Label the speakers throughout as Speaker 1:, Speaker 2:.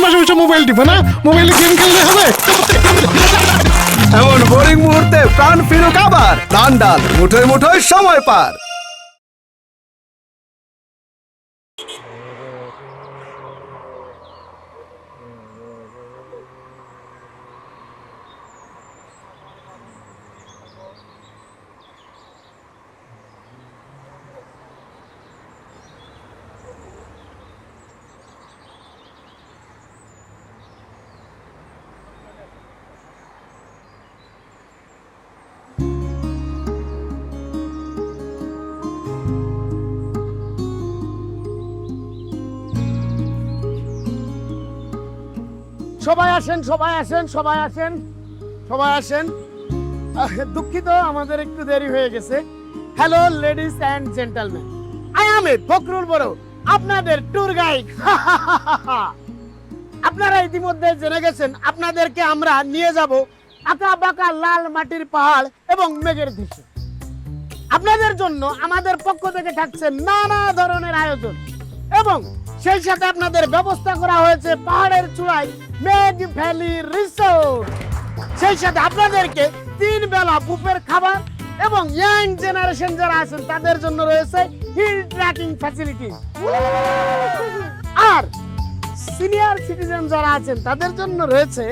Speaker 1: বসে বসে মোবাইল টিপে না, মোবাইলে গেম খেললে হবে?
Speaker 2: এমন বোরিং মুহূর্তে প্রাণ ফিরুক আবার, ডান ডাল মুঠোয় মুঠোয় সময় পার।
Speaker 1: সবাই আসেন, সবাই আসেন, সবাই আসেন, সবাই আসেন। দুঃখিত, আমাদের একটু দেরি হয়ে গেছে। Hello ladies and gentleman, I am Fakhrul বড়, আপনাদের ট্যুর গাইড। আপনারা ইতিমধ্যে জেনে গেছেন আপনাদেরকে আমরা নিয়ে যাব আঁকা বাঁকা লাল মাটির পাহাড় এবং মেঘের দৃশ্য। আপনাদের জন্য আমাদের পক্ষ থেকে থাকছে নানা ধরনের আয়োজন এবং সেই সাথে আপনাদের ব্যবস্থা করা হয়েছে পাহাড়ের চূড়ায় মেঘ ভ্যালি রিসোর্ট। সেই সাথে আপনাদেরকে 3 বেলা বুফের খাবার এবং ইয়াং জেনারেশন যারা আছেন তাদের জন্য রয়েছে হিল ট্রেকিং ফ্যাসিলিটি। আর সিনিয়র সিটিজেন যারা আছেন তাদের জন্য রয়েছে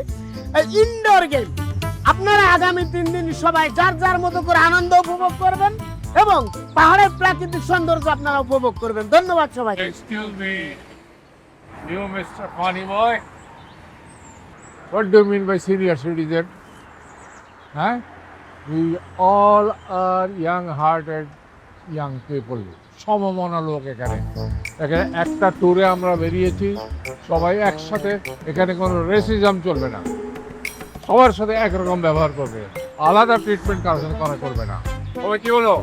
Speaker 1: ইনডোর গেম। আপনারা আগামী 3 দিন সবাই যার যার মতো করে আনন্দ উপভোগ করবেন এবং পাহাড়ের প্রাকৃতিক সৌন্দর্য আপনারা উপভোগ করবেন। ধন্যবাদ সবাইকে।
Speaker 3: Excuse me, you Mr. Funny Boy. What do you mean by senior citizen? Huh? We all are young-hearted young people. সমমনা লোক এখানে একটা ট্যুরে আমরা বেরিয়েছি, সবাই একসাথে। এখানে কোনো রেসিজম চলবে না, সবার সাথে একরকম ব্যবহার করবে, আলাদা ট্রিটমেন্ট কারোর সাথে করা করবে না। ওই কি হলো?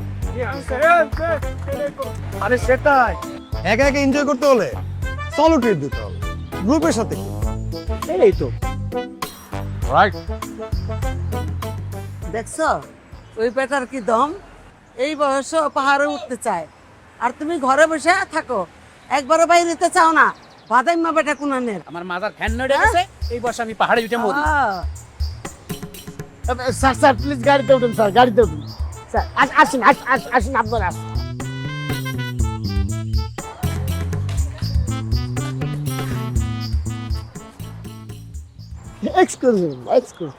Speaker 2: আরে সেটাই, একা একা এনজয় করতে হলে সলো ট্রিপ দিতে হবে, গ্রুপের সাথে। এই তো
Speaker 3: রাইট।
Speaker 4: দেখছো ওই বেটার কি দম, এই বয়সে পাহাড়ে উঠতে চায় আর তুমি ঘরে বসে থাকো, একবারও বাইরে যেতে চাও না। বাদাইমা বেটা কুনানের
Speaker 5: আমার মাথার ফ্যান নড়ে গেছে, এই বয়সে আমি পাহাড়ে উঠে মরি।
Speaker 1: স্যার স্যার প্লিজ গাড়িতে উঠুন, স্যার গাড়িতে উঠুন। স্যার আসুন, আসুন আপনারা আসুন। Excuse me, excuse.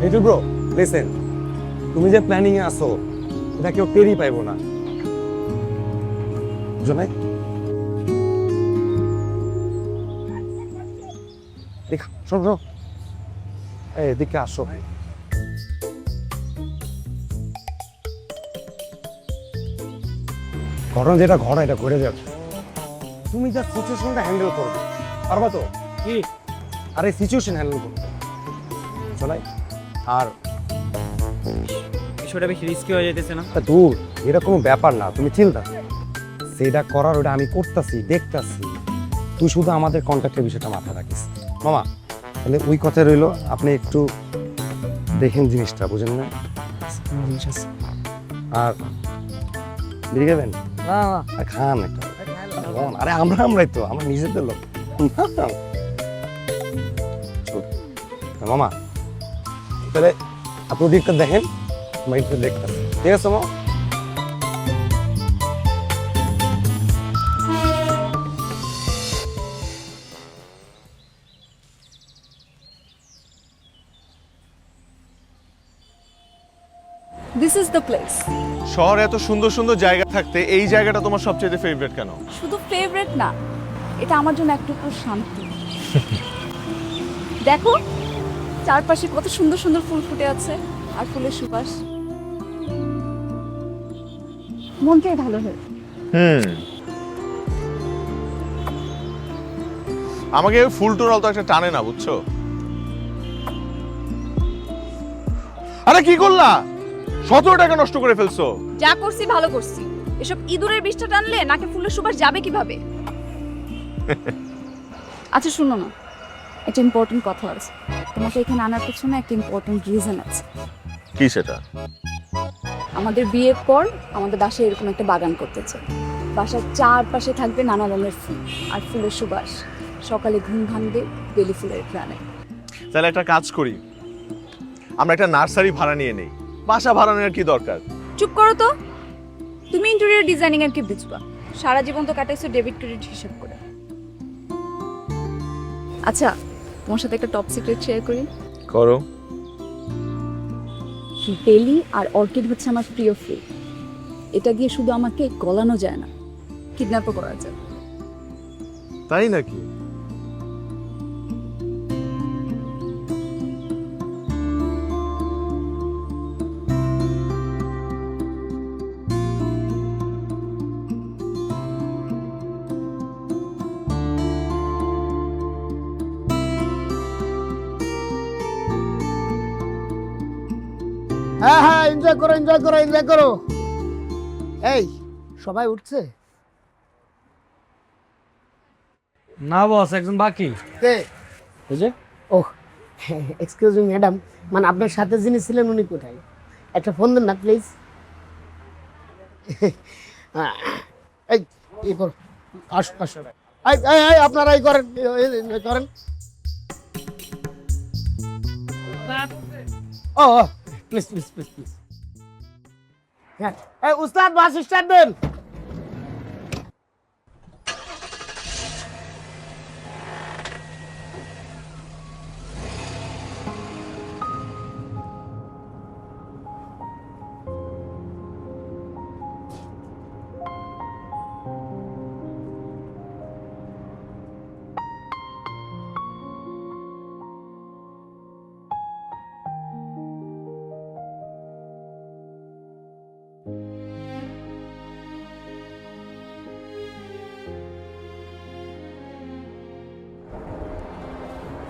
Speaker 2: এইটু ব্রো, লিসেন, তুমি যে প্ল্যানিং এ আসো এটা কেউ টেরই পাইবো না, জনাই। দেখা শোনো, এদিকে আসো। ঘটনা যেটা ঘটনা এটা ঘুরে যাবে, তুমি যা সিচুয়েশনটা হ্যান্ডেল করবে পারবা তো?
Speaker 5: কি
Speaker 2: আরে সিচুয়েশন হ্যান্ডেল করবে চলাই। আর
Speaker 5: বিষয়টা বেশি রিস্কি হয়ে যাইতেছে না?
Speaker 2: দূর, এটা কোনো ব্যাপার না, তুমি চিন্তা সেটা করার ওটা আমি করতেছি, দেখতাছি। তুই শুধু আমাদের কন্ট্যাক্টের বিষয়টা মাথায় রাখিস মামা। তাহলে ওই কথা রইলো, আপনি একটু দেখেন জিনিসটা, বুঝেন না? আর বিড়ি খাবেন? আর খান একটা। আরে আমরাই তো, আমরা নিজেদের লোক। মামা তাহলে আপনি দিকটা দেখেন, মাইন্ডটা দেখতেন, ঠিক আছে মামা?
Speaker 6: This is the place.
Speaker 7: শহরে এত সুন্দর সুন্দর জায়গা থাকতে এই জায়গাটা তোমার সবচেয়ে ফেভারিট কেন?
Speaker 6: শুধু ফেভারিট না, এটা আমার জন্য একটুকু শান্তি। দেখো চারপাশে কত সুন্দর সুন্দর ফুল ফুটে আছে আর ফুলের সুবাস মনটাই ভালো হয়ে।
Speaker 7: আমাকে ফুল টুরাল তো একটা টানে না, বুঝছো? আরে কি করলা? 17 টাকা নষ্ট করে ফেলছো।
Speaker 6: যা করছি ভালো করছি, এসব ইঁদুরের বিষটা টানলে নাকে ফুলের সুবাস যাবে কিভাবে? আচ্ছা শুনো না, একটা ইম্পর্টেন্ট কথা আছে। তোমাকে এখানে আনার পেছনে একটা ইম্পর্টেন্ট রিজন আছে।
Speaker 7: কি সেটা?
Speaker 6: আমাদের বিয়ের পর আমাদের বাসায় এরকম একটা বাগান করতে চাই। বাসার চারপাশে থাকবে নানা রঙের ফুল আর ফুলের সুবাস। সকালে ঘুম ভাঙবে বেলি ফুলের ঘ্রাণে।
Speaker 7: তাহলে একটা কাজ করি, আমরা একটা নার্সারি ভাড়া নিয়ে নেই। বাসা ভাড়া নেওয়ার কি দরকার?
Speaker 6: চুপ করো তো, তুমি ইন্টেরিয়র ডিজাইনিং এর কি বুঝবা? সারা জীবন তো কাটাইছো ডেবিট ক্রেডিট হিসাব করে। আচ্ছা, তোমার সাথে একটা টপ সিক্রেট শেয়ার করি।
Speaker 7: করো।
Speaker 6: বেলি আর অর্কিড হচ্ছে আমার প্রিয় ফুল। এটা দিয়ে শুধু আমাকে গলানো যায় না, কিডন্যাপও করা যায়।
Speaker 7: তাই নাকি?
Speaker 1: হ্যাঁ হ্যাঁ, এনজয় করো এনজয় করো এনজয় করো। এই সবাই উঠছে?
Speaker 5: না বস, একজন বাকি।
Speaker 1: কে?
Speaker 5: এই যে
Speaker 1: ওহ, এক্সকিউজ মি ম্যাডাম, মানে আপনার সাথে যিনি ছিলেন উনি কোথায়? একটা ফোন দেন না প্লিজ। এই এই করো, আসো আসো। এই এই এই আপনারা এই করেন, এই করেন। ও প্লিজ প্লিজ প্লিজ প্লিজ। হ্যাঁ, এই উস্তাদ বাস স্টার্ট দেন।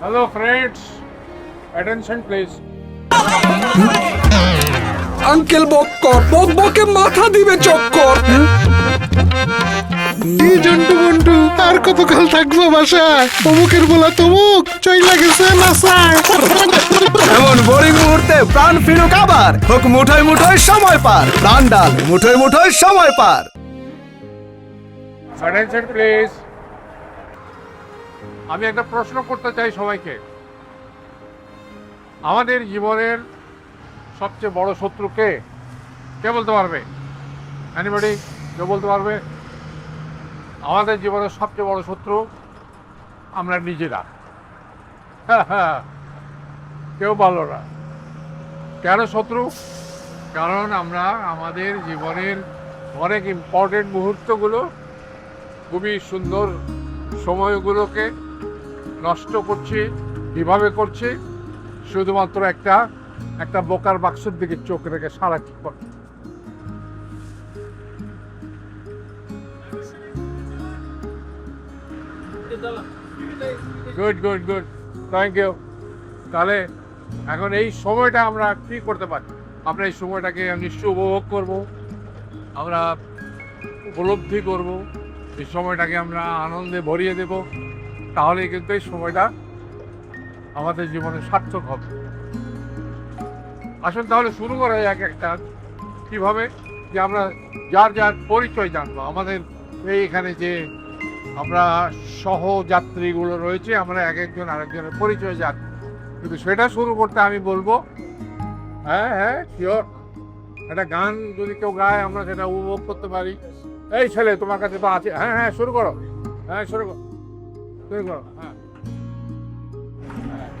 Speaker 3: Hello friends, attention please.
Speaker 8: Uncle বক্কর বকবকে মাথা দিবে চক্কর।
Speaker 9: কি জন্টু বন্টু, আর কতকাল থাকবো বাসায়? অমুকের বলা তমুক চইলা গেছে নাসায়।
Speaker 8: এমন বোরিং মুহূর্তে প্রাণ ফিরুক আবার, হোক মুঠোয় মুঠোয় সময় পার, প্রাণ ডাল মুঠোয় মুঠোয় সময় পার।
Speaker 3: Attention please. আমি একটা প্রশ্ন করতে চাই সবাইকে। আমাদের জীবনের সবচেয়ে বড় শত্রু কে? কে বলতে পারবে? এনিবডি? কেউ বলতে পারবে? আমাদের জীবনের সবচেয়ে বড় শত্রু আমরা নিজেরা। কেউ বলো না। কেন শত্রু? কারণ আমরা আমাদের জীবনের অনেক ইম্পর্টেন্ট মুহূর্তগুলো, খুবই সুন্দর সময়গুলোকে নষ্ট করছি। কিভাবে করছি? শুধুমাত্র একটা বোকার বাক্সের দিকে চোখ রেখে সারাক্ষণ। Good good good, thank you. তাহলে এখন এই সময়টা আমরা কি করতে পারি? আমরা এই সময়টাকে নিশ্চয় উপভোগ করব, আমরা উপলব্ধি করব, এই সময়টাকে আমরা আনন্দে ভরিয়ে দেব। তাহলেই কিন্তু এই সময়টা আমাদের জীবনে সার্থক হবে। আসুন তাহলে শুরু করা যাক একটা কিভাবে, যে আমরা যার যার পরিচয় জানবো। আমাদের এইখানে যে আমরা সহযাত্রীগুলো রয়েছে, আমরা এক একজন আরেকজনের পরিচয় জানবো। কিন্তু সেটা শুরু করতে আমি বলবো, হ্যাঁ হ্যাঁ শিওর, একটা গান যদি কেউ গায় আমরা সেটা উপভোগ করতে পারি। এই ছেলে, তোমার কাছে তো আছে। হ্যাঁ হ্যাঁ শুরু করো, হ্যাঁ শুরু করো, শুরু করো। হ্যাঁ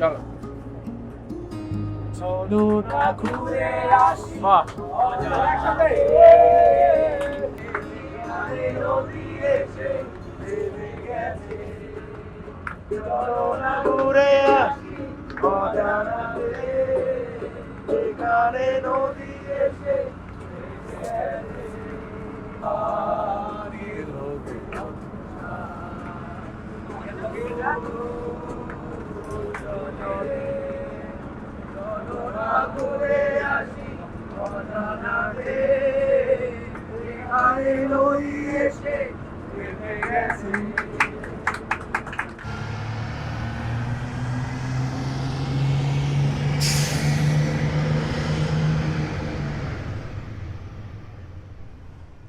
Speaker 3: চলো। বাহ,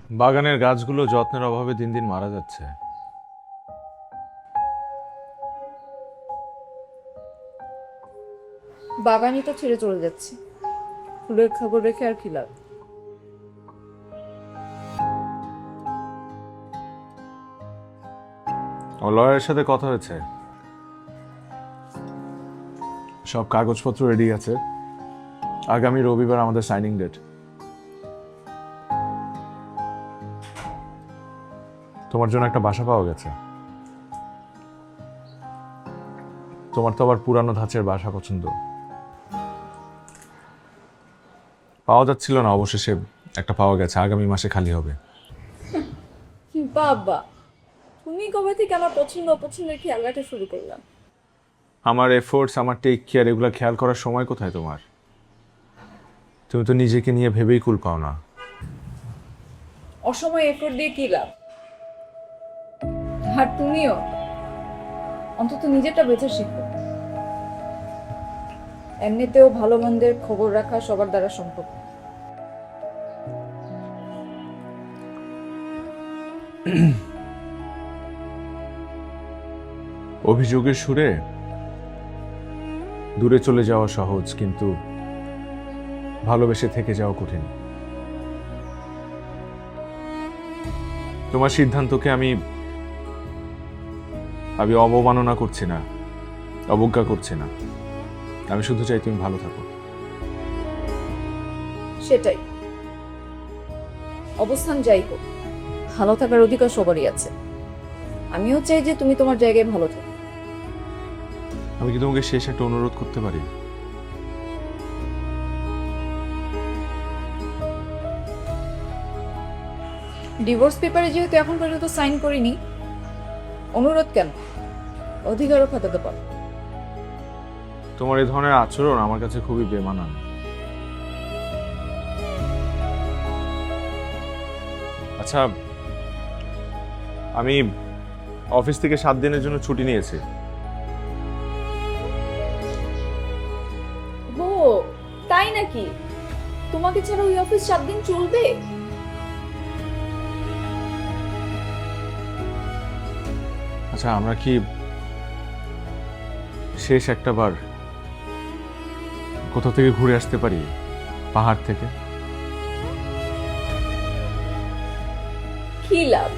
Speaker 7: বাগানের গাছগুলো যত্নের অভাবে দিন দিন মারা যাচ্ছে।
Speaker 6: বাগানই তো ছেড়ে চলে যাচ্ছে, ফুলের খবর রেখে আর কি লাভ?
Speaker 7: আমার লয়ারের সাথে কথা হয়েছে, সব কাগজপত্র রেডি আছে। আগামী রবিবার আমাদের সাইনিং ডেট। তোমার জন্য একটা বাসা পাওয়া গেছে। তোমার তো আবার পুরানো ধাঁচের বাসা পছন্দ, পাওয়া যাচ্ছিল না, অবশেষে একটা পাওয়া গেছে, আগামী মাসে খালি হবে।
Speaker 6: বাবা, তুমি কবে থেকে আমার পছন্দ অপছন্দের খেয়াল রাখা শুরু করলাম?
Speaker 7: আমার এফোর্টস, আমার টেক কেয়ার, এগুলো খেয়াল করার সময় কোথায় তোমার? তুমি তো নিজেকে নিয়ে ভেবেই কুল পাও না।
Speaker 6: অসময়ে এফোর্ট দিয়ে কি লাভ? আর তুমিও অন্তত নিজেরটা বেঁচে শিখো। এমনিতেও ভালো মন্দের খবর রাখা সবার দ্বারা সম্ভব।
Speaker 7: অভিযোগের সুরে দূরে চলে যাওয়া সহজ, কিন্তু ভালোবেসে থেকে যাওয়া কঠিন। তোমার সিদ্ধান্তকে আমি অবমাননা করছি না, অবজ্ঞা করছি না। আমি শুধু চাই তুমি ভালো থাকো।
Speaker 6: সেটাই, অবস্থান যাই হোক, ভালো থাকার অধিকার সবারই আছে। আমিও চাই যে তুমি তোমার জায়গায় ভালো থাকো।
Speaker 7: আমি কি তোমাকে শেষ একটা অনুরোধ করতে পারি?
Speaker 6: ডিভোর্স পেপারে যেহেতু এখন পর্যন্ত সাইন করিনি, অনুরোধ কেন, অধিকারও খাটাতে পারো।
Speaker 7: তোমার এই ধরনের আচরণ আমার কাছে খুবই বেমানান। আচ্ছা, আমি অফিস থেকে 7 দিনের জন্য ছুটি নিয়েছি।
Speaker 6: ও তাই নাকি? তোমাকে ছাড়া ওই অফিস 7 দিন চলবে?
Speaker 7: আচ্ছা, আমরা কি শেষ একটা বার কোথা থেকে ঘুরে আসতে পারি, পাহাড় থেকে?
Speaker 6: কি লাভ?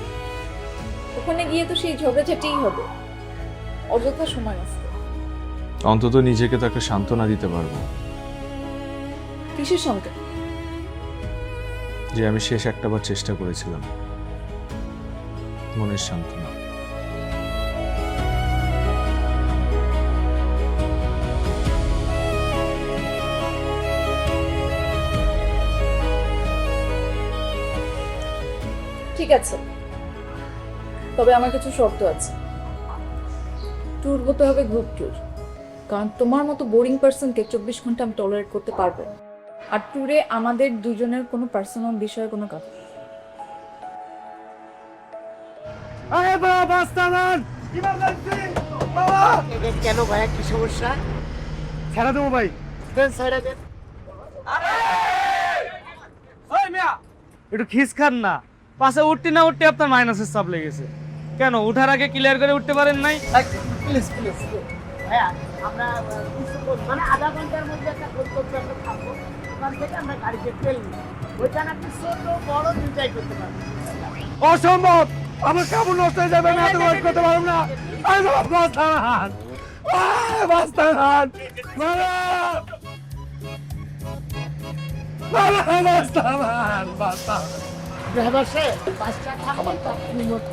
Speaker 6: ওখানে গিয়ে তো সেই ঝগড়াঝাটিই হবে, অযথা সময় নষ্ট।
Speaker 7: অন্তত নিজেকে তো একটা সান্ত্বনা দিতে পারবো
Speaker 6: কিসের সঙ্গে?
Speaker 7: যে আমি শেষ একটা বার চেষ্টা করেছিলাম, মনের সান্ত্বনা।
Speaker 6: ঠিক আছে, তবে আমার কিছু শর্ত আছে। ট্যুর হতে হবে গ্রুপ ট্যুর, কারণ তোমার মতো বোরিং পার্সনকে 24 ঘন্টা আমি টলারেট করতে পারবো না। আর ট্যুরে আমাদের দুজনের কোনো পার্সোনাল বিষয়ে কোনো কথা।
Speaker 1: কেন ভাইয়া, কি সমস্যা?
Speaker 5: ছেড়ে দেবো ভাই।
Speaker 1: দেন সাইডে দেন।
Speaker 5: একটু খিস খান না, পাশে উঠতে না উঠতে আপনার মাইনাসের চাপ লেগেছে। কেন উঠার আগে ক্লিয়ার করে উঠতে পারেন নাই?
Speaker 1: প্লিজ প্লিজ ভাইয়া, আমরা মানে আধা ঘন্টার মধ্যে একটা গন্তব্যে আমরা থাকবো। ওখান থেকে আমরা গাড়িতে তেল নিই, ওইখানে আপনি ছোট বড় দুইটাই করতে পারবেন।
Speaker 5: অসম্ভব, আমার কাপড় নষ্ট হয়ে যাবে, আমি এত ওয়েট করতে পারবো না। আমি বাস্তান বাস্তান বাস্তান।
Speaker 1: ড্রাইভার সাহেব, বাসটা থাকবেন তো আপনি মতো।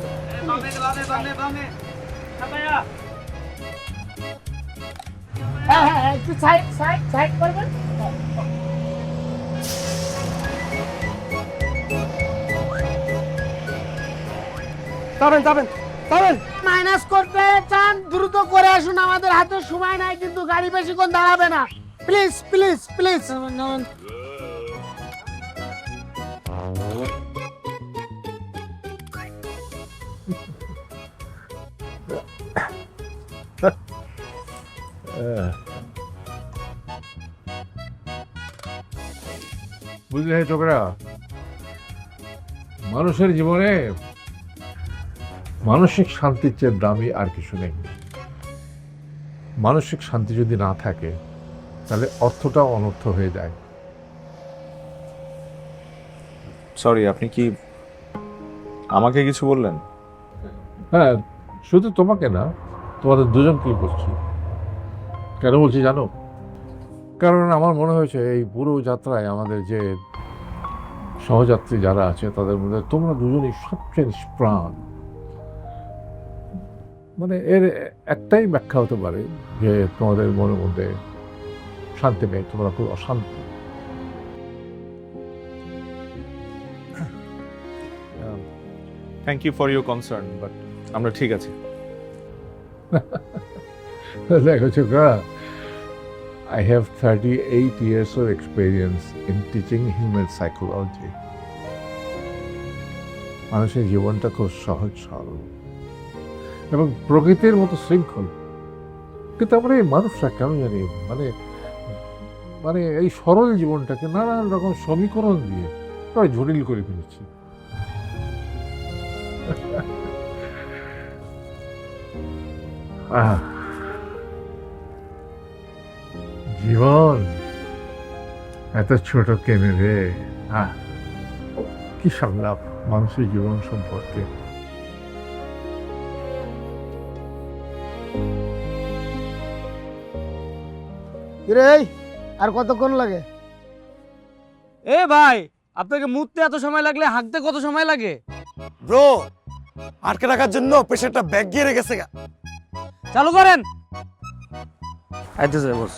Speaker 1: হ্যাঁ হ্যাঁ, একটু সাইড সাইড সাইড করবেন।
Speaker 5: যাবেন যাবেন যাবেন।
Speaker 1: মাইনাস করতে চান দ্রুত করে আসুন, আমাদের হাতে সময় নাই, কিন্তু গাড়ি বেশিক্ষণ দাঁড়াবে না। Please please please.
Speaker 3: বুঝলে ছোকরা, মানুষের জীবনে মানসিক শান্তির চেয়ে দামি আর কিছু নেই। মানসিক শান্তি যদি না থাকে তাহলে অর্থটাও অনর্থ হয়ে যায়।
Speaker 7: সরি, আপনি কি আমাকে কিছু বললেন?
Speaker 3: হ্যাঁ, শুধু তোমাকে না, তোমাদের দুজনকেই বলছি। কেন বলছি জানো? কারণ আমার মনে হয়েছে এই পুরো যাত্রায় আমাদের যে সহযাত্রী যারা আছে তাদের মধ্যে তোমরা দুজনই সবচেয়ে নিষ্প্রাণ। মানে এর একটাই ব্যাখ্যা হতে পারে যে তোমাদের মনের মধ্যে শান্তি নেই, তোমরা খুব অশান্তি।
Speaker 7: Thank you for your concern, but আমরা ঠিক আছি।
Speaker 3: দেখো ছোকরা, I have 38 years of experience in teaching human psychology. মানুষের জীবনটা খুব সহজ সরল এবং প্রকৃতির মতো শৃঙ্খল, কিন্তু আমরা এই মানুষরা কেন জানি মানে মানে এই সরল জীবনটাকে নানান রকম সমীকরণ দিয়ে আমরা জটিল করে ফেলেছি। জীবন এত ছোট কেনে রে। কি সংলাপ মানুষের জীবন সম্পর্কে।
Speaker 1: রে আর কতক্ষণ লাগে?
Speaker 5: এ ভাই, আপনাকে মুততে এত সময় লাগলে হাঁকতে কত সময় লাগে?
Speaker 2: ব্রো, আটকে রাখার জন্য প্রেশারটা ব্যাগ গিয়ে রেখেছে গা।
Speaker 5: চালু করেন। আইতেছে বস।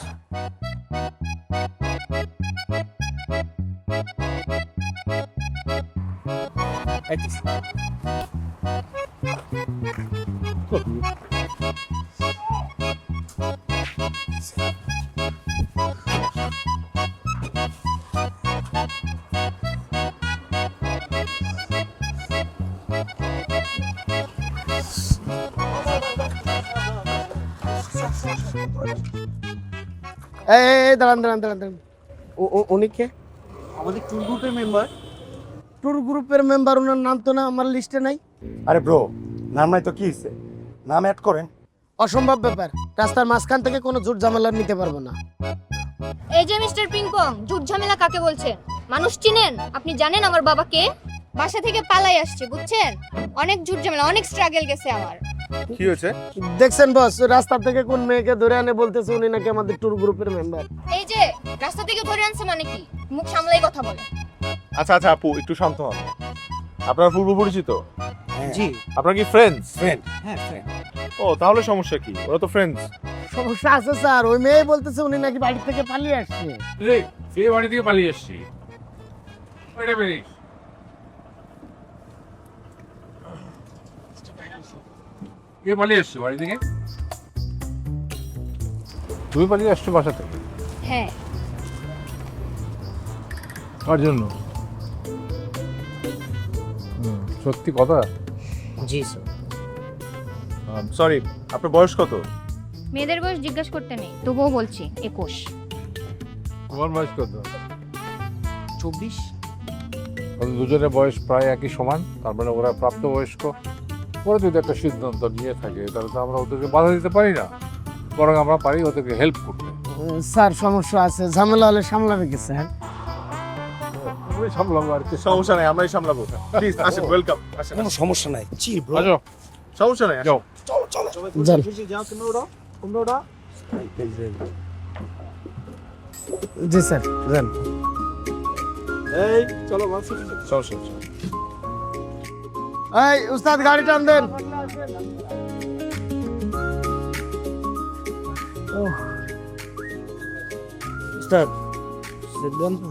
Speaker 1: এই দাঁড়ান দাঁড়ান দাঁড়ান দাঁড়ান, উনি কে?
Speaker 5: আমাদের ট্যুর গ্রুপের মেম্বার।
Speaker 1: ট্যুর গ্রুপের মেম্বার, ওনার নাম তো না আমার লিস্টে নাই।
Speaker 2: আরে ব্রো, নাম নাই তো কি হয়েছে, নাম অ্যাড করেন।
Speaker 1: অসম্ভব ব্যাপার, রাস্তার মাঝখান থেকে কোনো ঝুট ঝামেলা নিতে পারবো না।
Speaker 10: এই যে মিস্টার পিংপং, ঝুট ঝামেলা কাকে বলছেন? মানুষ চিনেন? আপনি জানেন আমার বাবা কে? বাসা থেকে পালাই আসছে, বুঝছেন? অনেক ঝুট ঝামেলা, অনেক স্ট্রাগল গেছে আমার।
Speaker 7: কি হয়েছে?
Speaker 1: দেখছেন বস, রাস্তা থেকে কোন মেয়েকে ধরে আনে বলতেছে উনি নাকি আমাদের ট্যুর গ্রুপের মেম্বার।
Speaker 10: এই যে রাস্তা থেকে ধরে আনছে মানে কি? মুখ সামলাই কথা বলে।
Speaker 7: আচ্ছা আচ্ছা আপু, একটু শান্ত হন। আপনারা পূর্ব পরিচিত?
Speaker 5: জি।
Speaker 7: আপনারা কি ফ্রেন্ডস?
Speaker 2: ফ্রেন্ড।
Speaker 5: হ্যাঁ ফ্রেন্ড।
Speaker 7: ও, তাহলে সমস্যা কি? ওরা তো ফ্রেন্ডস।
Speaker 1: সমস্যা আছে স্যার, ওই মেয়ে বলতেছে উনি নাকি বাড়ি থেকে পালিয়ে আসছে।
Speaker 3: এই বাড়ি থেকে পালিয়ে এসছি। ওইটা বেরিস। কে পালিয়ে এসছো বাড়ি থেকে? তুমি পালিয়ে আসছো বাসা থেকে?
Speaker 10: হ্যাঁ।
Speaker 3: কার জন্য? সত্যি কথা?
Speaker 5: জি স্যার।
Speaker 7: সরি, আপনার বয়স কত?
Speaker 10: মেয়েদের বয়স জিজ্ঞেস করতে নেই, তবুও বলছি 21।
Speaker 3: তোমার বয়স কত?
Speaker 5: 24।
Speaker 3: দুজনের বয়স প্রায় একই সমান, তার মানে ওরা প্রাপ্তবয়স্ক। ওরা যদি একটা সিদ্ধান্ত নিয়ে থাকে তাহলে তো আমরা ওদেরকে বাধা দিতে পারি না, বরং আমরা পারি ওদেরকে হেল্প করতে।
Speaker 1: স্যার সমস্যা আছে, ঝামেলা হলে সামলাবে কি স্যার?
Speaker 3: ওই সামলাবো আর কি।
Speaker 7: সমস্যা নাই, আমরাই সামলাবো। প্লিজ আসেন, ওয়েলকাম। আসেন।
Speaker 2: কোনো সমস্যা নাই, চিল ব্রো।
Speaker 3: আসো।
Speaker 7: সমস্যা নাই, আসেন।
Speaker 3: যাও।
Speaker 1: যান। জি স্যার, যান।
Speaker 7: সমস্যা নেই।
Speaker 1: এই উস্তাদ, গাড়ি টান দেন। উস্তাদ সিদ্ধান্ত।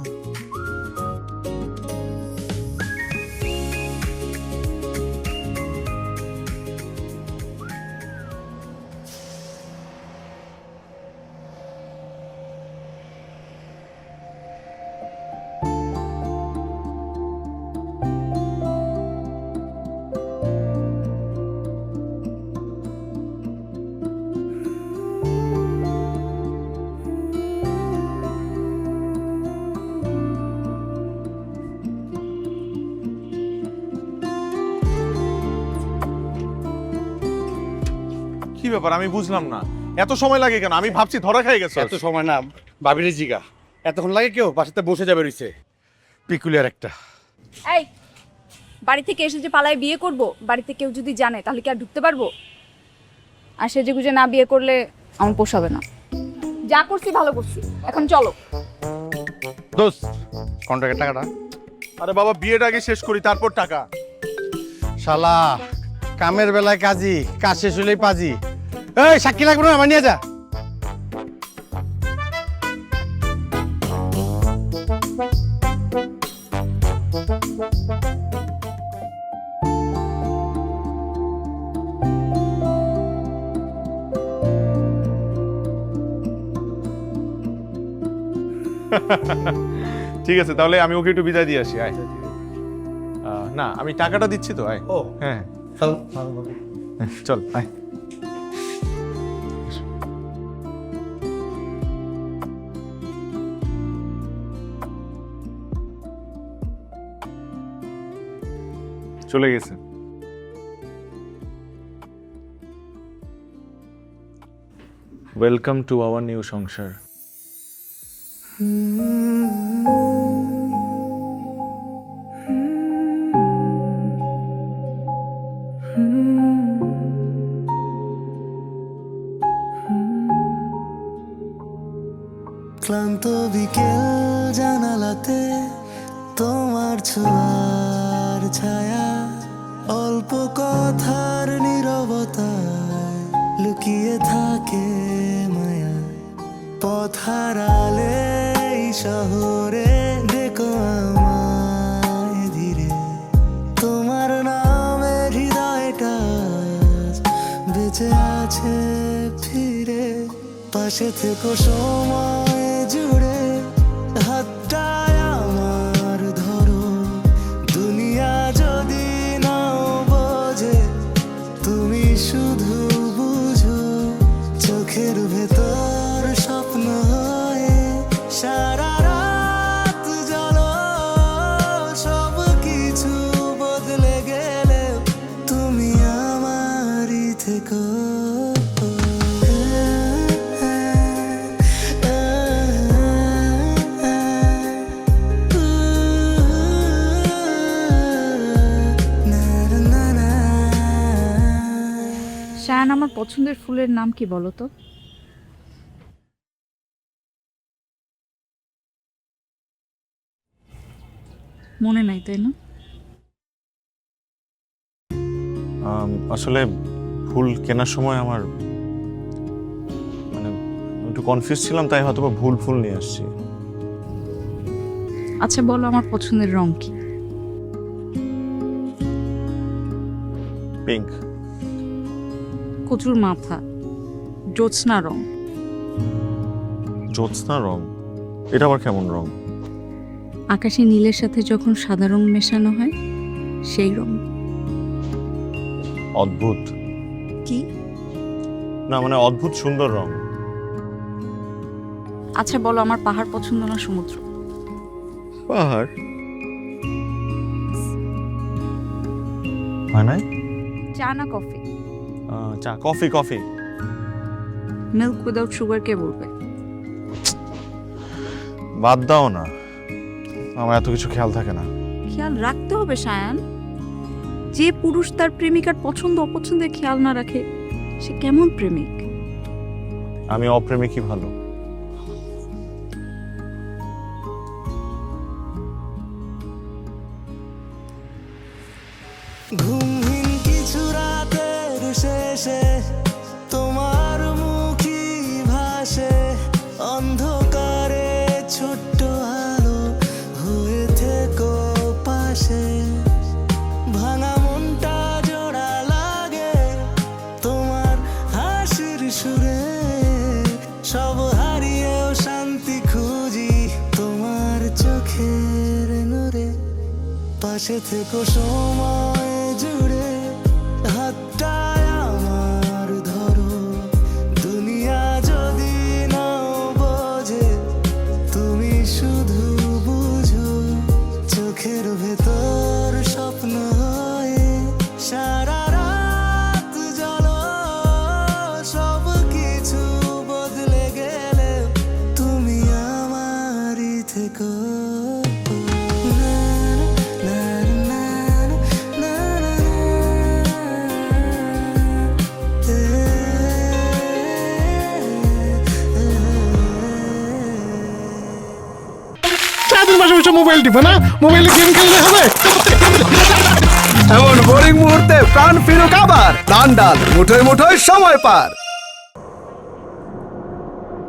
Speaker 7: ব্যাপার আমি বুঝলাম না, এত সময় লাগে কেন? আমি ভাবছি ধরা খাই গেছে।
Speaker 2: এত সময় না, ভাবিরে জিগা এতক্ষণ লাগে কেউ বাসাতে বসে যাবে রইছে। পিকুলিয়ার একটা।
Speaker 6: এই বাড়ি থেকে এসে যে পালায় বিয়ে করব, বাড়িতে কেউ যদি জানে তাহলে কি আর ঢুকতে পারবো? আর সেজে গুজে না বিয়ে করলে আমার পোষাবে না। যা করছি ভালো করছি, এখন চলো।
Speaker 2: দোস্ত কন্ট্রাক্টের টাকাটা।
Speaker 7: আরে বাবা, বিয়েটা আগে শেষ করি, তারপর টাকা।
Speaker 2: শালা কামের বেলায় কাজী, কাজ শেষ হলেই পাজি। এই সাক্ষী লাগবে না, আমার নিয়ে যা।
Speaker 7: ঠিক আছে, তাহলে আমি ওকে একটু বিদায় দিয়ে আসি। আয়। না, আমি টাকাটা দিচ্ছি তো। আয়।
Speaker 2: ও
Speaker 7: হ্যাঁ,
Speaker 2: চল
Speaker 7: চল আয়। চলে গেছে। ওয়েলকাম টু আওয়ার নিউ সংসার।
Speaker 8: ক্লান্ত বিকেল জানালাতে তোমার ছোঁয়ার ছায়া, অল্প কথার নীরবতায় লুকিয়ে থাকে মায়া। পথ হারালে এই শহরে দেখো আমায় ধীরে, তোমার নামে হৃদয়টা আজ বেঁচে আছে ফিরে। পাশে থেকো সময় জুড়ে, হাতটায় আমার ধরো। দুনিয়া যদি নাও বোঝে, তুমি শুধু বুঝো। চোখের ভেতর স্বপ্ন হয়ে সারা রাত জ্বলো। সব কিছু বদলে গেলে তুমি আমারই থেকো।
Speaker 6: শায়ান, আমার পছন্দের ফুলের নাম কি বলো তো? মনে নাই, তাই না?
Speaker 7: আসলে ফুল কেনার সময় আমার মানে একটু কনফিউজ ছিলাম, তাই হয়তো ভুল ফুল নিয়ে আসছি।
Speaker 6: আচ্ছা বলো, আমার পছন্দের রং কি?
Speaker 7: পিঙ্ক।
Speaker 6: কচুর মাথা, জ্যোৎস্না রং।
Speaker 7: জ্যোৎস্না রং? এটা আবার কেমন রং?
Speaker 6: আকাশে নীলের সাথে যখন সাদা রং মেশানো হয় সেই রং।
Speaker 7: অদ্ভুত।
Speaker 6: কি?
Speaker 7: না মানে অদ্ভুত সুন্দর রং।
Speaker 6: আচ্ছা বলো, আমার পাহাড় পছন্দ না সমুদ্র?
Speaker 7: পাহাড়? হয় নাই?
Speaker 6: চা না কফি?
Speaker 7: চা। Coffee. Coffee.
Speaker 6: Milk without sugar কে বলবে?
Speaker 7: বাদ দাও না, আমার এত কিছু খেয়াল থাকে না।
Speaker 6: খেয়াল রাখতে হবে শায়ান। যে পুরুষ তার প্রেমিকার পছন্দ অপছন্দের খেয়াল না রাখে সে কেমন প্রেমিক?
Speaker 7: আমি অপ্রেমিকই ভালো।
Speaker 8: ঘুমহীন কিছু রাতের শেষে তোমার মুখই ভাসে, অন্ধকারে ছোট্ট আলো হয়ে থেকো পাশে। ভাঙা মনটা জোড়া লাগে তোমার হাসির সুরে, সব হারিয়েও শান্তি খুঁজি তোমার চোখের নূরে। পাশে থেকো সময় জুড়ে, হাতটায় আমার ধরো। দুনিয়া যদি নাও বোঝে, তুমি শুধু বুঝো। চোখের ভেতর স্বপ্ন হয়ে সারা রাত জ্বলো।
Speaker 9: মোবাইল টিপে না, মোবাইলে গেম খেললে হবে?
Speaker 8: এমন বোরিং মুহূর্তে প্রাণ ফিরুক আবার, প্রাণ ডাল মুঠোয় মুঠোয় সময় পার।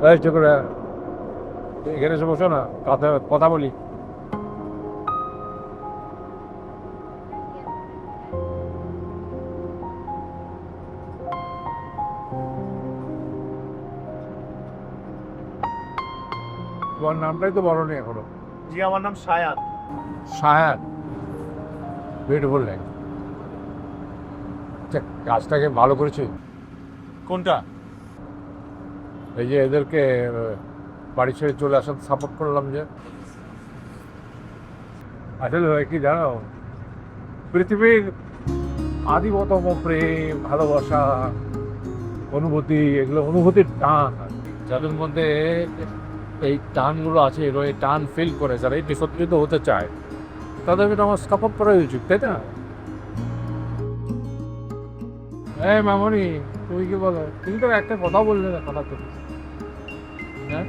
Speaker 3: এই চক্র এখানে এসে বসো না, কথা বলি। তোমার নামটাই তো বলো নি এখনো।
Speaker 5: জি আমার নাম সায়ান।
Speaker 3: Sayan, beautiful name. কাজটাকে ভালো করেছি।
Speaker 5: কোনটা?
Speaker 3: এই যে এদেরকে বাড়ি ছেড়ে চলে আসার সাপোর্ট করলাম যে। আসলে হয় কি জানো, পৃথিবীর আদিমতম প্রেম, ভালোবাসা, অনুভূতি, এগুলো অনুভূতির টান। যাদের মধ্যে এই টানগুলো আছে, এগুলো এই টান ফিল করে, যারা এই বিসর্জিত হতে চায়, তাদের কিন্তু আমার সাপোর্ট করা উচিত, তাই না? এই মামনি, তুমি কি বলো? তুমি তো একটা কথা বললে না, কথা তো। হ্যাঁ,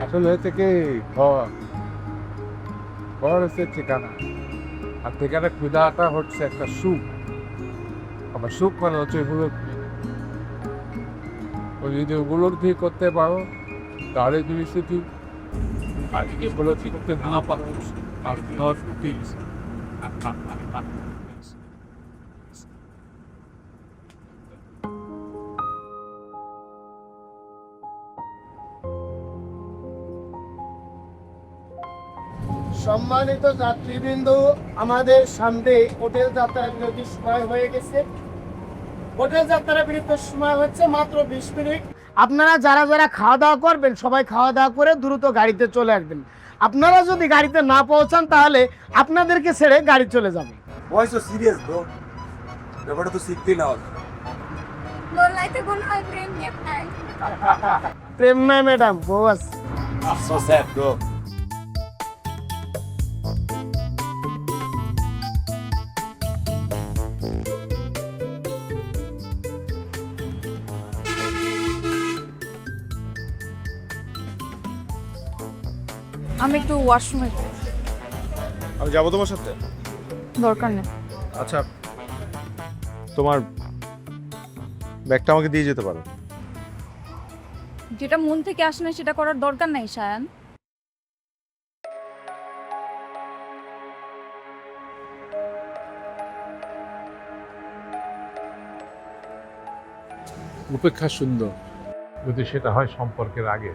Speaker 3: আসলে থেকে ঘর হচ্ছে ঠিকানা, আর ঠিকানা ক্ষুধাটা হচ্ছে একটা সুখ। আবার সুখ মানে হচ্ছে এগুলো, যদি ওগুলোর দিয়ে করতে পারো তাহলে তুমি শুধু আজকে বলো ঠিক করতে না পারো আর
Speaker 1: সম্মানিত যাত্রীবৃন্দ, আমাদের সামনে হোটেল যাত্রার বিরতি সময় হয়ে গেছে। হোটেল যাত্রার বিরতির সময় হচ্ছে মাত্র 20 মিনিট। আপনারা যারা যারা খাওয়া দাওয়া করবেন, সবাই খাওয়া দাওয়া করে দ্রুত গাড়িতে চলে আসবেন। আপনারা যদি গাড়িতে না পৌঁছান তাহলে আপনাদেরকে ছেড়ে গাড়ি চলে যাবে।
Speaker 2: Why so serious, bro? ব্যাপারটা তো শিখতে না।
Speaker 10: বললাইতে কোন হয় প্রেম নেই।
Speaker 1: প্রেম নয় ম্যাডাম, বউ আছে।
Speaker 2: So sad, bro.
Speaker 6: আমি একটু ওয়াশরুমে।
Speaker 7: আমি যাবো তোমার সাথে।
Speaker 6: দরকার নেই।
Speaker 7: আচ্ছা, তোমার ব্যাগটা আমাকে দিয়ে যেতে পারো।
Speaker 6: যেটা মন থেকে আসে না সেটা করার দরকার নাই সায়ান।
Speaker 3: উপেক্ষা সুন্দর যদি সেটা হয় সম্পর্কের আগে,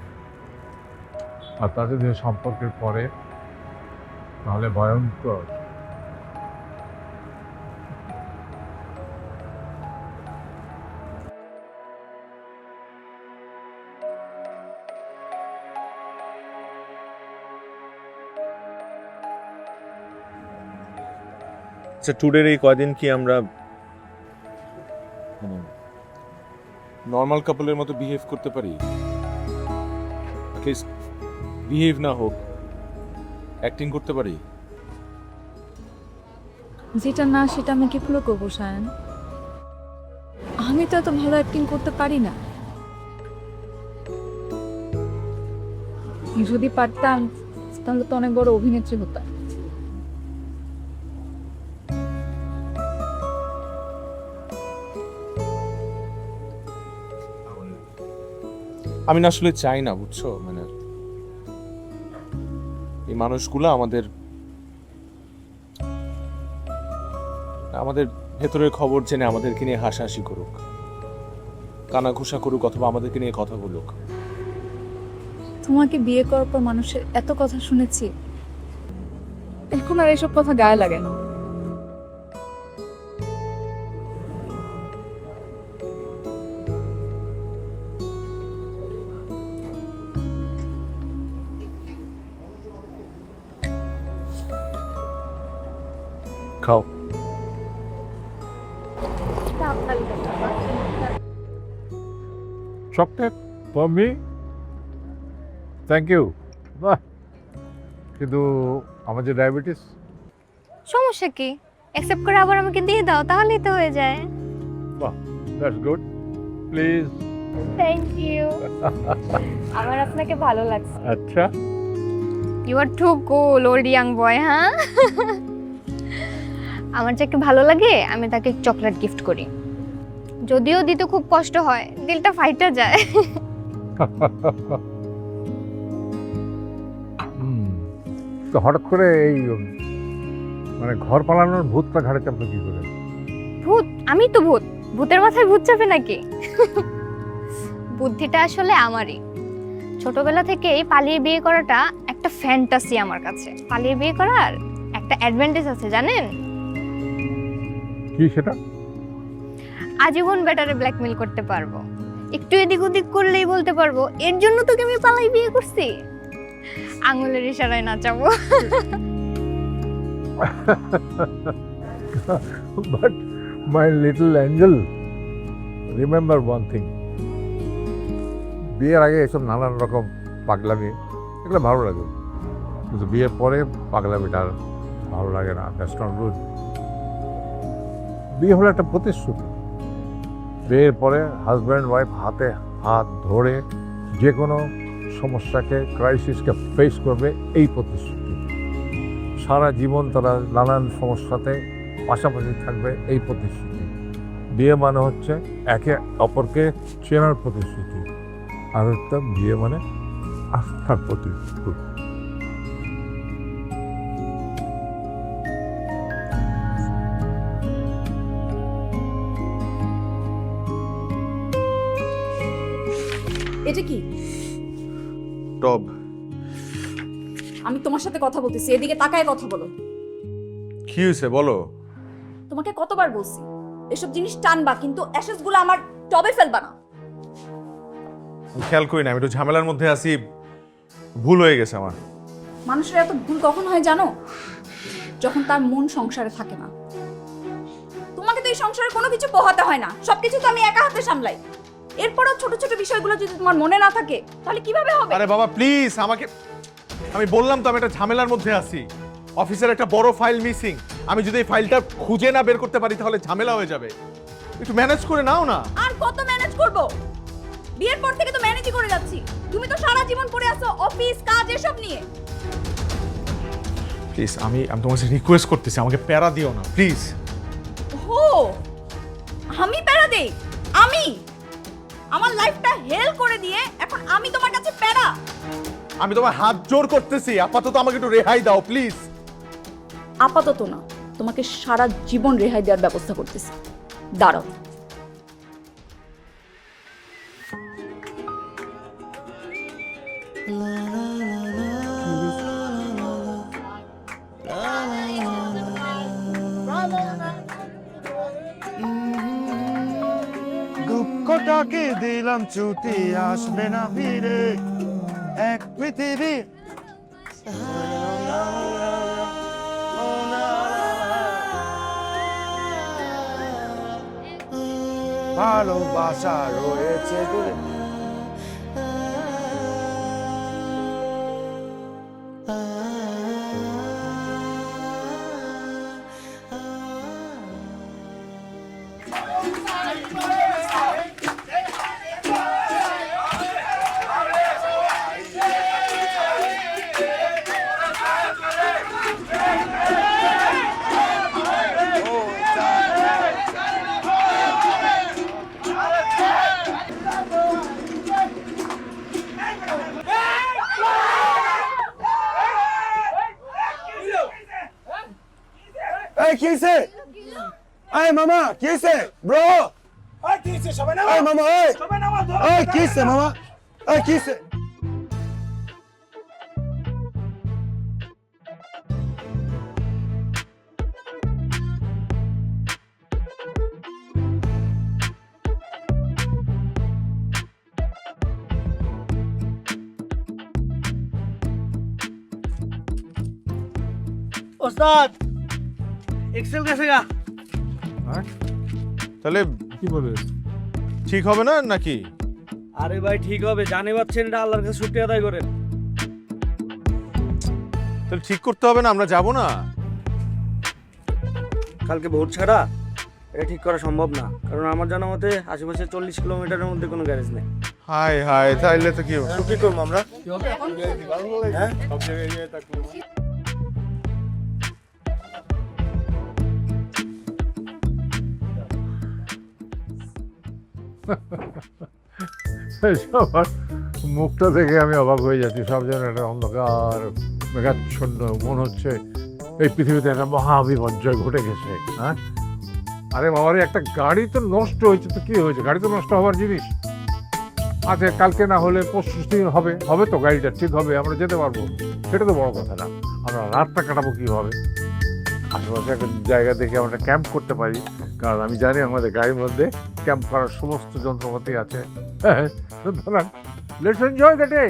Speaker 3: আর তাতে যদি সম্পর্কের পরে, তাহলে ভয়ঙ্কর।
Speaker 7: আচ্ছা, ট্যুরের এই কয়দিন কি আমরা নর্মাল কাপলের মতো বিহেভ করতে পারি? অ্যাটলিস্ট বিহেভ না হোক, অ্যাক্টিং করতে পারি?
Speaker 6: যেটা না সেটা আমি কি ভুলো করবো সায়ান? আমি তো এত ভালো অ্যাক্টিং করতে পারি না। যদি পারতাম তাহলে তো অনেক বড় অভিনেত্রী হতাম।
Speaker 7: আমি না আসলে চাই না, বুঝছো? মানে এই মানুষগুলো আমাদের ভেতরের খবর জেনে আমাদেরকে নিয়ে হাসাহাসি করুক, কানাঘুষা করুক, অথবা আমাদেরকে নিয়ে কথা বলুক।
Speaker 6: তোমাকে বিয়ে করার পর মানুষের এত কথা শুনেছি, এখন আর এসব কথা গায়ে লাগে না।
Speaker 3: খাও। Chocolate for me? Thank you. বাহ, কিন্তু আমার যে ডায়াবেটিস।
Speaker 10: সমস্যা কি? অ্যাকসেপ্ট করে আবার আমাকে দিয়ে দাও, তাহলেই তো হয়ে যায়।
Speaker 3: বাহ, that's good, please.
Speaker 10: Thank you. আমার আপনাকে ভালো লাগছে।
Speaker 3: আচ্ছা,
Speaker 10: you are too cool old young boy, হ্যাঁ? আমার যাকে ভালো লাগে আমি তাকে চকলেট গিফট করি, যদিও দিতে খুব কষ্ট হয়, দিলটা ফাইটা যায়।
Speaker 3: তো হঠাৎ করে এই মানে ঘর পালানোর ভূতটা ঘাড়ে চাপলো কি করে?
Speaker 10: ভূত? আমি তো ভূত? ভূতের মাথায় ভূত চাপে নাকি? বুদ্ধিটা আসলে আমারই। ছোটবেলা থেকেই পালিয়ে বিয়ে করাটা একটা ফ্যান্টাসি আমার কাছে। পালিয়ে বিয়ে করার একটা অ্যাডভান্টেজ আছে জানেন?
Speaker 3: কি সেটা?
Speaker 10: আজীবন বেটারে ব্ল্যাকমেল করতে পারবো, একটু এদিক ওদিক করলেই বলতে পারবো এর জন্য তোকে আমি পালাই বিয়ে করছি, আঙুলের ইশারায় নাচাবো।
Speaker 3: But my little angel, remember one thing. বিয়ের আগে এসব নানান রকম পাগলামি এগুলো ভালো লাগে, কিন্তু বিয়ের পরে পাগলামিটা আর ভালো লাগে না। That's not good. বিয়ে হলো একটা প্রতিশ্রুতি। বিয়ের পরে হাজব্যান্ড ওয়াইফ হাতে হাত ধরে যে কোনো সমস্যাকে, ক্রাইসিসকে ফেস করবে, এই প্রতিশ্রুতি। সারা জীবন তারা নানান সমস্যাতে পাশাপাশি থাকবে, এই প্রতিশ্রুতি। বিয়ে মানে হচ্ছে একে অপরকে চেনার প্রতিশ্রুতি, আর একটা বিয়ে মানে আস্থার প্রতিশ্রুতি।
Speaker 6: এটা কি?
Speaker 7: টব।
Speaker 6: আমি তোমার সাথে কথা বলতেছি, এদিকে তাকায় কথা বলো।
Speaker 7: কি হয়েছে বলো?
Speaker 6: তোমাকে কতবার বলছি এসব জিনিস টানবা, কিন্তু অ্যাশেসগুলো আমার টবে ফেলবা না।
Speaker 7: আমি খেয়াল করি না, আমি একটু ঝামেলার মধ্যে আছি, ভুল হয়ে গেছে আমার।
Speaker 6: মানুষের এত ভুল কখন হয় জানো? যখন তার মন সংসারে থাকে না। তোমাকে তো এই সংসারে কোনো কিছু পোহাতে হয় না, সবকিছু তো আমি একা হাতে সামলাই। এরপরও ছোট ছোট বিষয়গুলো যদি তোমার মনে না থাকে তাহলে কিভাবে হবে?
Speaker 7: আরে বাবা প্লিজ আমাকে, আমি বললাম তো আমি একটা ঝামেলার মধ্যে আছি। অফিসের একটা বড় ফাইল মিসিং, আমি যদি এই ফাইলটা খুঁজে না বের করতে পারি তাহলে ঝামেলা হয়ে যাবে। একটু ম্যানেজ করে নাও না।
Speaker 6: আর কত ম্যানেজ করব? বিয়ের পর থেকে তো ম্যানেজই করে যাচ্ছি। তুমি তো সারা জীবন পড়ে আছো অফিস কাজ এসব নিয়ে।
Speaker 7: প্লিজ আমি তোমার কাছে রিকোয়েস্ট করতেছি, আমাকে প্যারা দিও না প্লিজ।
Speaker 6: ও আমি প্যারা দেই? আমি আমার লাইফটা হেল করে দিয়ে এখন আমি তোমার কাছে প্যারা?
Speaker 7: আমি তোমার হাত জোর করতেছি, আপাতত আমাকে একটু রেহাই দাও প্লিজ।
Speaker 6: আপাতত না, তোমাকে সারা জীবন রেহাই দেওয়ার ব্যবস্থা করতেছি। দাঁড়াও।
Speaker 2: দুঃখটাকে দিলাম ছুটি, আসবে না ফিরে, এক পৃথিবী। ভালোবাসা রয়েছে দূরে।
Speaker 5: এই কি হইছে? এই মামা কি হইছে ব্রো?
Speaker 9: এই কি হইছে? সবাই নামো।
Speaker 5: এই মামা এই
Speaker 9: সবাই নামো, ধরো।
Speaker 5: এই কি হইছে মামা? এই কি হইছে?
Speaker 1: ওস্তাদ এক্সেল গেছে গা।
Speaker 7: তাহলে
Speaker 3: কি বলে
Speaker 7: ঠিক হবে না নাকি?
Speaker 1: আরে ভাই ঠিক হবে, জানি পাচ্ছেন এটা আল্লাহর কাছে শুকরিয়া আদায় করেন।
Speaker 7: তাহলে ঠিক করতে হবে না, আমরা যাব না।
Speaker 1: কালকে ভোর ছাড়া এটা ঠিক করা সম্ভব না, কারণ আমার জানা মতে আশেপাশে 40 কিলোমিটারের মধ্যে কোনো গ্যারেজ নেই।
Speaker 7: হাই হাই, তাইলে তো কি হবে?
Speaker 5: কি করবো আমরা?
Speaker 3: সবার মুখটা দেখে আমি অবাক হয়ে যাচ্ছি। সব যেন একটা অন্ধকার মেঘাচ্ছন্ন, মনে হচ্ছে এই পৃথিবীতে একটা মহাবিপর্যয় ঘটে গেছে। হ্যাঁ, আরে বাবারে, একটা গাড়ি তো নষ্ট হয়েছে, তো কি হয়েছে? গাড়ি তো নষ্ট হওয়ার জিনিস। আচ্ছা, কালকে না হলে পরশু দিন হবে, হবে তো, গাড়িটা ঠিক হবে, আমরা যেতে পারবো, সেটা তো বড় কথা না। আমরা রাতটা কাটাবো কীভাবে? আশেপাশে একটা জায়গা দেখে আমরা ক্যাম্প করতে পারি, কারণ আমি জানি আমাদের গাড়ির মধ্যে ক্যাম্প করার সমস্ত যন্ত্রপাতি আছে। সুতরাং লেটস এনজয় দ্য ডে,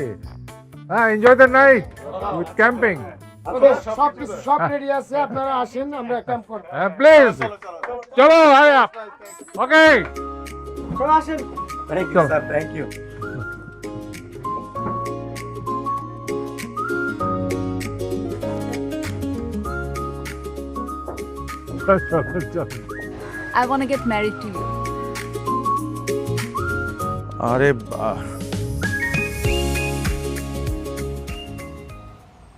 Speaker 3: হ্যাঁ, enjoy the night with camping.
Speaker 1: সব রেডি আছে, আপনারা আসেন, আমরা ক্যাম্প করব।
Speaker 3: হ্যাঁ, প্লিজ চলো, আয়া, ওকে,
Speaker 1: চলে আসেন।
Speaker 5: Thank you sir, thank you.
Speaker 6: I want to get married to you.
Speaker 7: আরে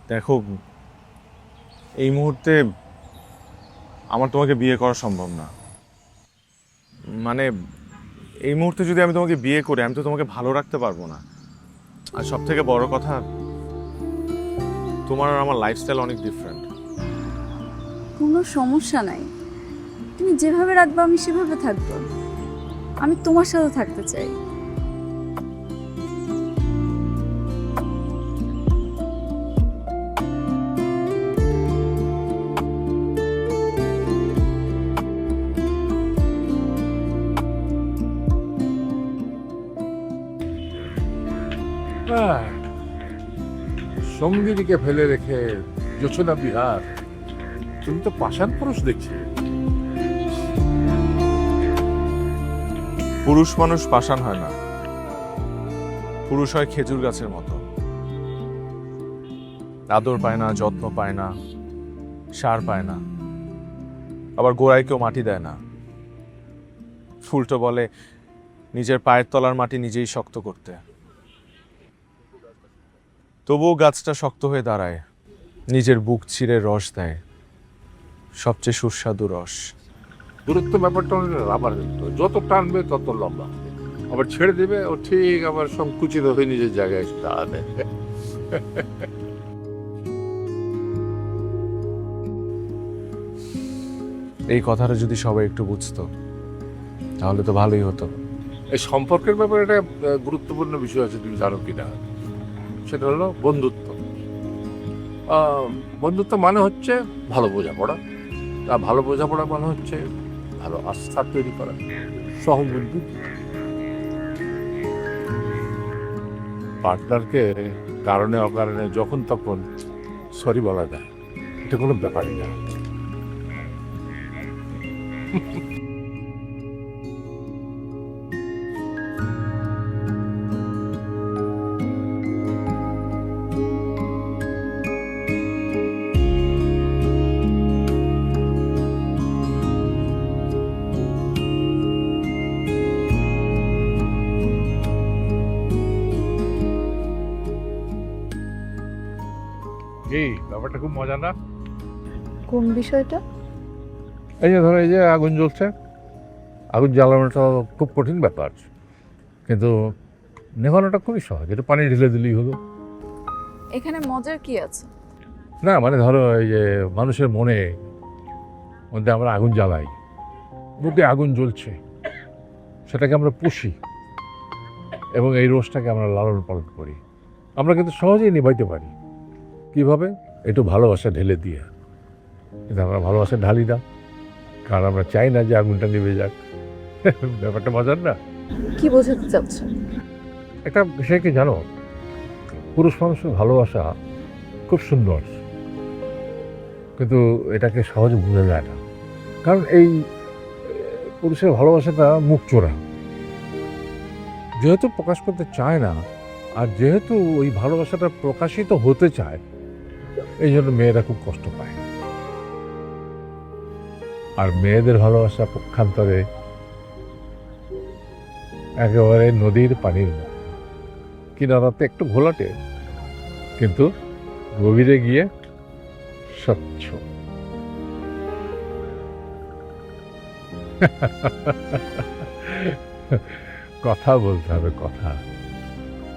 Speaker 7: দেখো, এই মুহূর্তে আমার তোমাকে বিয়ে করা সম্ভব না। মানে এই মুহূর্তে যদি আমি তোমাকে বিয়ে করি, আমি তো তোমাকে ভালো রাখতে পারবো না। আর সব থেকে বড় কথা, তোমার আর আমার লাইফস্টাইল অনেক ডিফারেন্ট।
Speaker 6: কোনো সমস্যা নাই, তুমি যেভাবে রাখবে আমি সেভাবে থাকবো। আমি তোমার সাথে থাকতে চাই।
Speaker 3: সঙ্গীদিকে ফেলে রেখে জোছনা বিহার, তুমি তো পাষাণ পুরুষ দেখছি।
Speaker 7: পুরুষ মানুষ পাষাণ হয় না, পুরুষ হয় খেজুর গাছের মতো। আদর পায় না, যত্ন পায় না, সার পায় না, আবার গোড়ায় কেউ মাটি দেয় না। ফুলটো বলে নিজের পায়ের তলার মাটি নিজেই শক্ত করতে। তবুও গাছটা শক্ত হয়ে দাঁড়ায়, নিজের বুক চিরে রস দেয়, সবচেয়ে সুস্বাদু রস।
Speaker 3: দূরত্ব ব্যাপারটা অনেক রাবার, যত টানবে তত লম্বা, আবার ছেড়ে দিবে ও ঠিক আবার সংকুচিত হয়ে নিজের জায়গায় টানে।
Speaker 7: এই কথাটা যদি সবাই একটু বুঝতো তাহলে তো ভালোই হতো।
Speaker 3: এই সম্পর্কের ব্যাপারে একটা গুরুত্বপূর্ণ বিষয় আছে, তুমি জানো কিনা? সেটা হলো বন্ধুত্ব। বন্ধুত্ব মানে হচ্ছে ভালো বোঝাপড়া, আর ভালো বোঝাপড়া মানে হচ্ছে ভালো আস্থা তৈরি করা, সহবুদ্ধি। পার্টনারকে কারণে অকারণে যখন তখন সরি বলা যায়, এটা কোনো ব্যাপারই না। এই ব্যাপারটা খুব মজা না?
Speaker 6: কোন বিষয়টা?
Speaker 3: এই যে ধরো, এই যে আগুন জ্বলছে, আগুন জ্বালানোটা খুব কঠিন ব্যাপার, কিন্তু নেভানোটা খুবই সহজ। এটা পানি ঢেলে দিলেই হলো।
Speaker 6: এখানে মজার কি আছে?
Speaker 3: না মানে ধরো, এই যে মানুষের মনে মধ্যে আমরা আগুন জ্বালাই, বুকে আগুন জ্বলছে, সেটাকে আমরা পুষি এবং এই রোষটাকে আমরা লালন পালন করি। আমরা কিন্তু সহজেই নিভাইতে পারি। কীভাবে? একটু ভালোবাসা ঢেলে দিয়ে। কিন্তু আমরা ভালোবাসা ঢালি না, কারণ আমরা চাই না যে আগুনটা নিভে যাক। ব্যাপারটা মজার না?
Speaker 6: কি বোঝাতে চাচ্ছ?
Speaker 3: একটা বিষয় কি জানো, পুরুষ মানুষের ভালোবাসা খুব সুন্দর, কিন্তু এটাকে সহজে বোঝা যায় না। কারণ এই পুরুষের ভালোবাসাটা মুখ চোরা, যেহেতু প্রকাশ করতে চায় না, আর যেহেতু ওই ভালোবাসাটা প্রকাশিত হতে চায়, এই জন্য মেয়েরা খুব কষ্ট পায়। আর মেয়েদের ভালোবাসা পক্ষান্তরে একেবারে নদীর পানির মতো। কিনারাতে একটু ঘোলাটে, কিন্তু গভীরে গিয়ে স্বচ্ছ। কথা বলতে হবে, কথা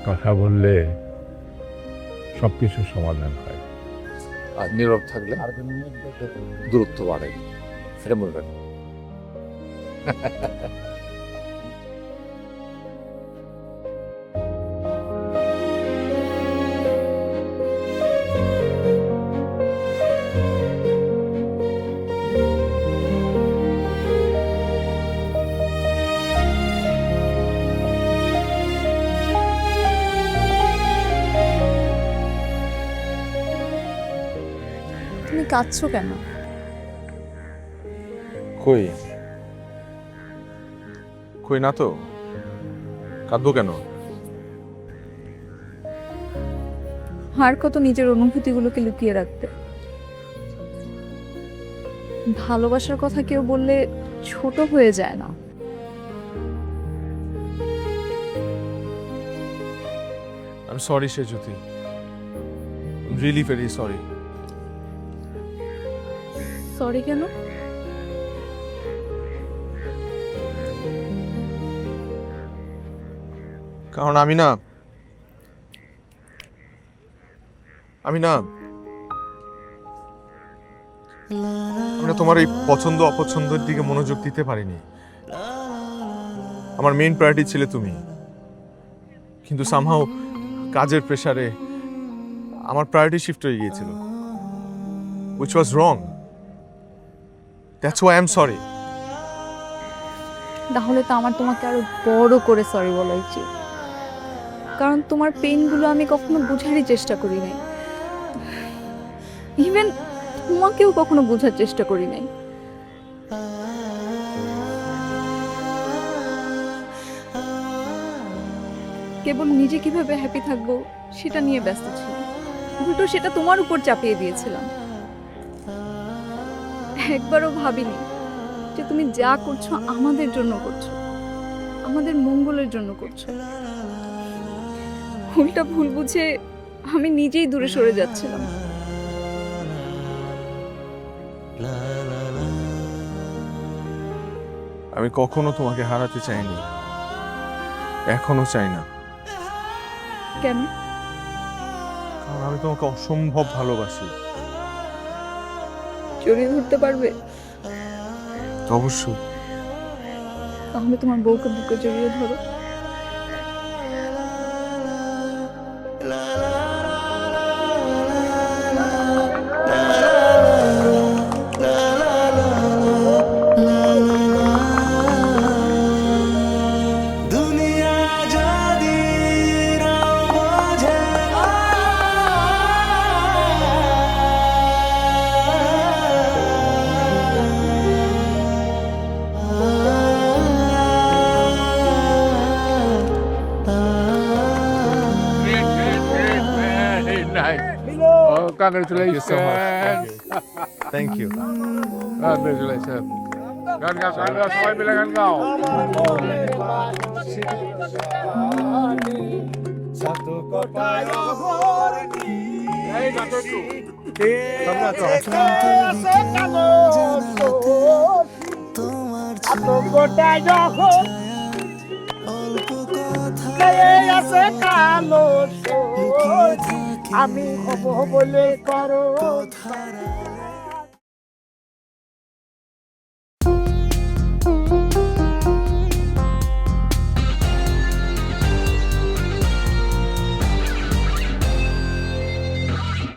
Speaker 3: কথা বললে সবকিছু সমাধান হয়। আর নীরব থাকলে দূরত্ব বাড়ে, সেটা মনে রাখবেন।
Speaker 6: তুমি কাঁদছো কেন?
Speaker 7: কই কই না তো, কাঁদবো কেন?
Speaker 6: আর কত নিজের অনুভূতিগুলোকে লুকিয়ে রাখতে। ভালোবাসার কথা কেউ বললে ছোট হয়ে যায় না।
Speaker 7: I'm sorry, Shejyoti. I'm really very sorry.
Speaker 6: Sorry কেন?
Speaker 7: কারণ আমি না তোমার এই পছন্দ অপছন্দের দিকে মনোযোগ দিতে পারিনি। আমার মেইন প্রায়োরিটি ছিলে তুমি, কিন্তু সামহাও কাজের প্রেসারে আমার প্রায়োরিটি শিফট হয়ে গিয়েছিল, which was wrong. That's why I'm sorry.
Speaker 6: তাহলে তো আমার তোমাকে আরো বড় করে সরি বলা উচিত, কারণ তোমার পেইনগুলো আমি কখনো বোঝারই চেষ্টা করি নাই। ইভেন তোমাকেও কখনো বোঝার চেষ্টা করি নাই। কেবল নিজে কিভাবে হ্যাপি থাকবো সেটা নিয়ে ব্যস্ত ছিলাম, উল্টো সেটা তোমার উপর চাপিয়ে দিয়েছিলাম। একবারও ভাবিনি যে তুমি যা করছো আমাদের জন্য করছো, আমাদের মঙ্গলের জন্য করছো। ভুলটা ভুল বুঝে আমি নিজেই দূরে সরে যাচ্ছিলাম।
Speaker 7: আমি কখনো তোমাকে হারাতে চাইনি, এখনো চাই না।
Speaker 6: কেন?
Speaker 7: কারণ আমি তোমাকে অসম্ভব ভালোবাসি।
Speaker 6: জড়িয়ে ধরতে পারবে?
Speaker 7: অবশ্যই।
Speaker 6: তাহলে তোমার বউকে বুকে জড়িয়ে ধরো।
Speaker 3: Oh, congratulations.
Speaker 7: Thank you.
Speaker 3: Congratulations. গান গাও, সবাই মিলে গান গাও। এই নাটক
Speaker 1: আমি হব বলে করো